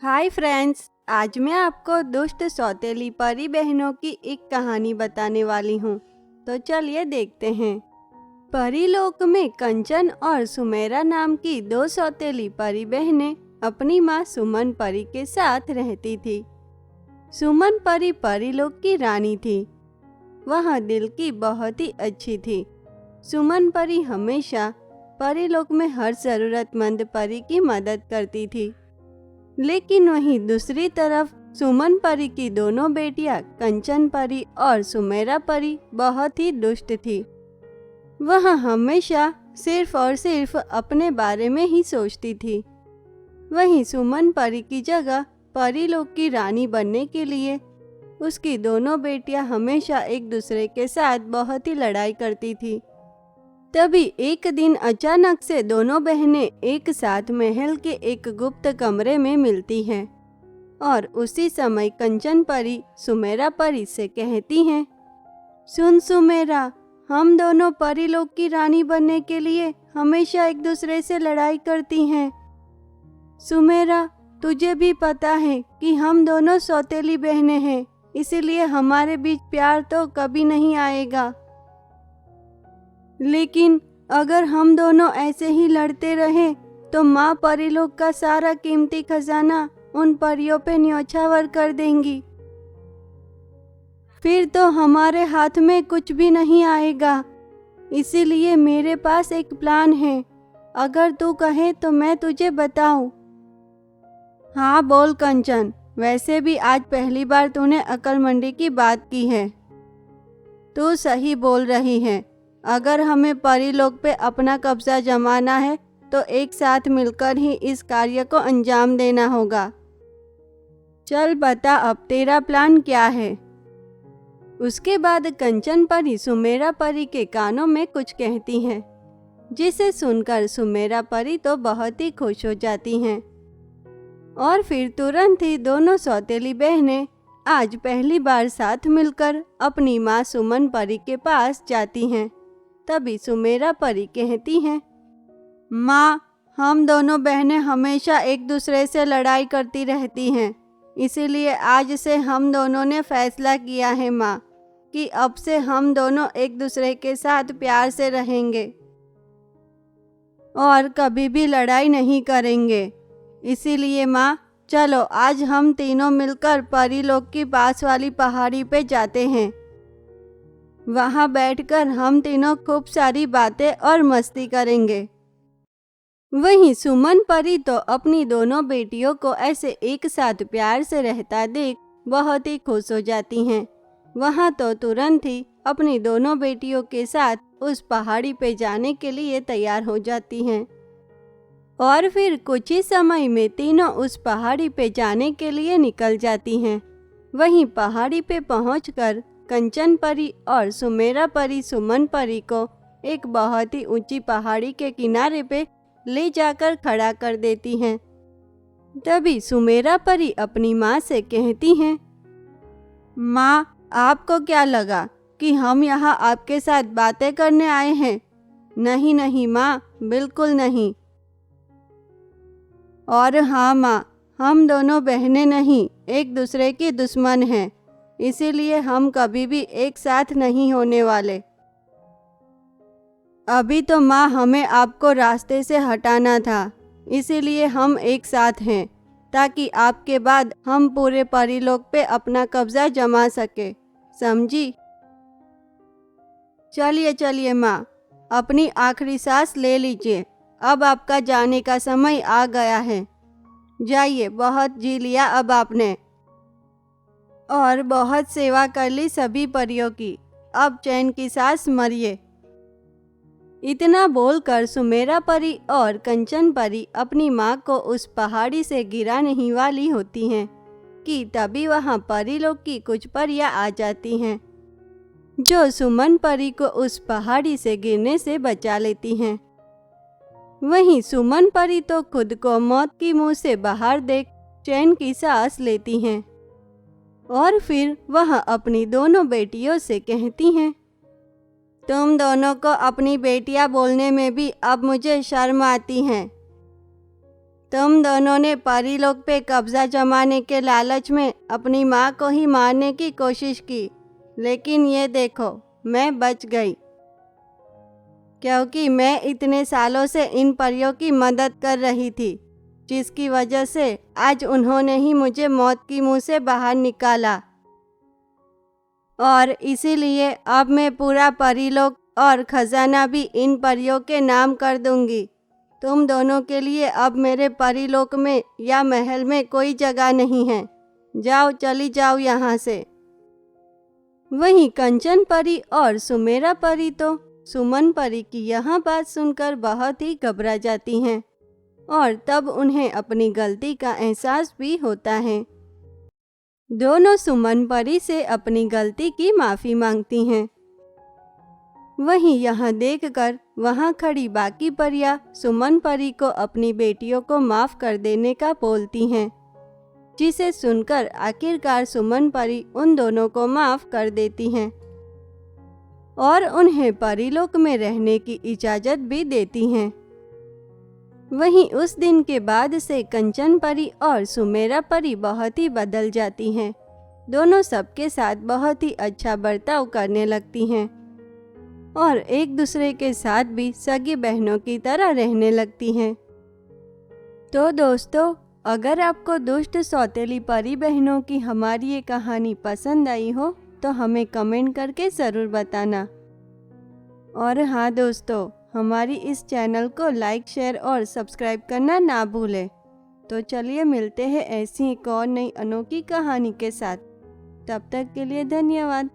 Hi friends, आज मैं आपको दुष्ट सौतेली परी बहनों की एक कहानी बताने वाली हूँ। तो चलिए देखते हैं। परी लोक में कंचन और सुमेरा नाम की दो सौतेली परी बहनें अपनी माँ सुमन परी के साथ रहती थी। सुमन परी परीलोक की रानी थी। वह दिल की बहुत ही अच्छी थी। सुमन परी हमेशा परीलोक में हर जरूरतमंद परी की मदद करती थी। लेकिन वहीं दूसरी तरफ सुमन परी की दोनों बेटियां कंचन परी और सुमेरा परी बहुत ही दुष्ट थी। वह हमेशा सिर्फ और सिर्फ अपने बारे में ही सोचती थी। वहीं सुमन परी की जगह परीलोक की रानी बनने के लिए उसकी दोनों बेटियां हमेशा एक दूसरे के साथ बहुत ही लड़ाई करती थी। तभी एक दिन अचानक से दोनों बहनें एक साथ महल के एक गुप्त कमरे में मिलती हैं और उसी समय कंचन परी सुमेरा परी से कहती हैं, सुन सुमेरा, हम दोनों परीलोक की रानी बनने के लिए हमेशा एक दूसरे से लड़ाई करती हैं। सुमेरा, तुझे भी पता है कि हम दोनों सौतेली बहनें हैं, इसीलिए हमारे बीच प्यार तो कभी नहीं आएगा। लेकिन अगर हम दोनों ऐसे ही लड़ते रहें तो माँ परीलोक का सारा कीमती खजाना उन परियों पे न्योछावर कर देंगी। फिर तो हमारे हाथ में कुछ भी नहीं आएगा। इसीलिए मेरे पास एक प्लान है, अगर तू कहे तो मैं तुझे बताऊं। हाँ बोल कंचन, वैसे भी आज पहली बार तूने अक्लमंडी की बात की है। तू सही बोल रही है। अगर हमें परीलोक पे अपना कब्जा जमाना है तो एक साथ मिलकर ही इस कार्य को अंजाम देना होगा। चल बता, अब तेरा प्लान क्या है? उसके बाद कंचन परी सुमेरा परी के कानों में कुछ कहती हैं, जिसे सुनकर सुमेरा परी तो बहुत ही खुश हो जाती हैं। और फिर तुरंत ही दोनों सौतेली बहनें आज पहली बार साथ मिलकर अपनी माँ सुमन परी के पास जाती हैं। तभी सुमेरा परी कहती हैं, माँ, हम दोनों बहनें हमेशा एक दूसरे से लड़ाई करती रहती हैं, इसीलिए आज से हम दोनों ने फैसला किया है माँ कि अब से हम दोनों एक दूसरे के साथ प्यार से रहेंगे और कभी भी लड़ाई नहीं करेंगे। इसीलिए माँ, चलो आज हम तीनों मिलकर परीलोक की पास वाली पहाड़ी पे जाते हैं। वहाँ बैठकर हम तीनों खूब सारी बातें और मस्ती करेंगे। वहीं सुमन परी तो अपनी दोनों बेटियों को ऐसे एक साथ प्यार से रहता देख बहुत ही खुश हो जाती हैं। वहाँ तो तुरंत ही अपनी दोनों बेटियों के साथ उस पहाड़ी पे जाने के लिए तैयार हो जाती हैं। और फिर कुछ ही समय में तीनों उस पहाड़ी पे जाने के लिए निकल जाती हैं। वहीं पहाड़ी पे पहुंचकर कंचन परी और सुमेरा परी सुमन परी को एक बहुत ही ऊंची पहाड़ी के किनारे पे ले जाकर खड़ा कर देती हैं। तभी सुमेरा परी अपनी माँ से कहती हैं, माँ, आपको क्या लगा कि हम यहाँ आपके साथ बातें करने आए हैं? नहीं नहीं माँ, बिल्कुल नहीं। और हाँ माँ, हम दोनों बहनें नहीं, एक दूसरे की दुश्मन हैं, इसीलिए हम कभी भी एक साथ नहीं होने वाले। अभी तो माँ हमें आपको रास्ते से हटाना था, इसीलिए हम एक साथ हैं, ताकि आपके बाद हम पूरे परीलोक पे अपना कब्जा जमा सके, समझी? चलिए चलिए माँ, अपनी आखिरी सांस ले लीजिए। अब आपका जाने का समय आ गया है। जाइए, बहुत जी लिया अब आपने और बहुत सेवा कर ली सभी परियों की। अब चैन की सांस मरिए। इतना बोलकर सुमेरा परी और कंचन परी अपनी माँ को उस पहाड़ी से गिराने ही वाली होती हैं कि तभी वहाँ परीलोक की कुछ परियां आ जाती हैं, जो सुमन परी को उस पहाड़ी से गिरने से बचा लेती हैं। वहीं सुमन परी तो खुद को मौत की मुंह से बाहर देख चैन की सांस लेती हैं और फिर वह अपनी दोनों बेटियों से कहती हैं, तुम दोनों को अपनी बेटियां बोलने में भी अब मुझे शर्म आती हैं। तुम दोनों ने परीलोक पे कब्जा जमाने के लालच में अपनी माँ को ही मारने की कोशिश की, लेकिन ये देखो मैं बच गई, क्योंकि मैं इतने सालों से इन परियों की मदद कर रही थी, जिसकी वजह से आज उन्होंने ही मुझे मौत की मुंह से बाहर निकाला। और इसीलिए अब मैं पूरा परीलोक और खजाना भी इन परियों के नाम कर दूंगी। तुम दोनों के लिए अब मेरे परीलोक में या महल में कोई जगह नहीं है। जाओ, चली जाओ यहाँ से। वहीं कंचन परी और सुमेरा परी तो सुमन परी की यह बात सुनकर बहुत ही घबरा जाती हैं और तब उन्हें अपनी गलती का एहसास भी होता है। दोनों सुमन परी से अपनी गलती की माफ़ी मांगती हैं। वहीं यह देखकर वहां खड़ी बाकी परियां सुमन परी को अपनी बेटियों को माफ़ कर देने का बोलती हैं, जिसे सुनकर आखिरकार सुमन परी उन दोनों को माफ़ कर देती हैं और उन्हें परीलोक में रहने की इजाज़त भी देती हैं। वहीं उस दिन के बाद से कंचन परी और सुमेरा परी बहुत ही बदल जाती हैं। दोनों सबके साथ बहुत ही अच्छा बर्ताव करने लगती हैं और एक दूसरे के साथ भी सगी बहनों की तरह रहने लगती हैं। तो दोस्तों, अगर आपको दुष्ट सौतेली परी बहनों की हमारी ये कहानी पसंद आई हो तो हमें कमेंट करके ज़रूर बताना। और हाँ दोस्तों, हमारी इस चैनल को लाइक, शेयर और सब्सक्राइब करना ना भूलें। तो चलिए मिलते हैं ऐसी एक और नई अनोखी कहानी के साथ। तब तक के लिए धन्यवाद।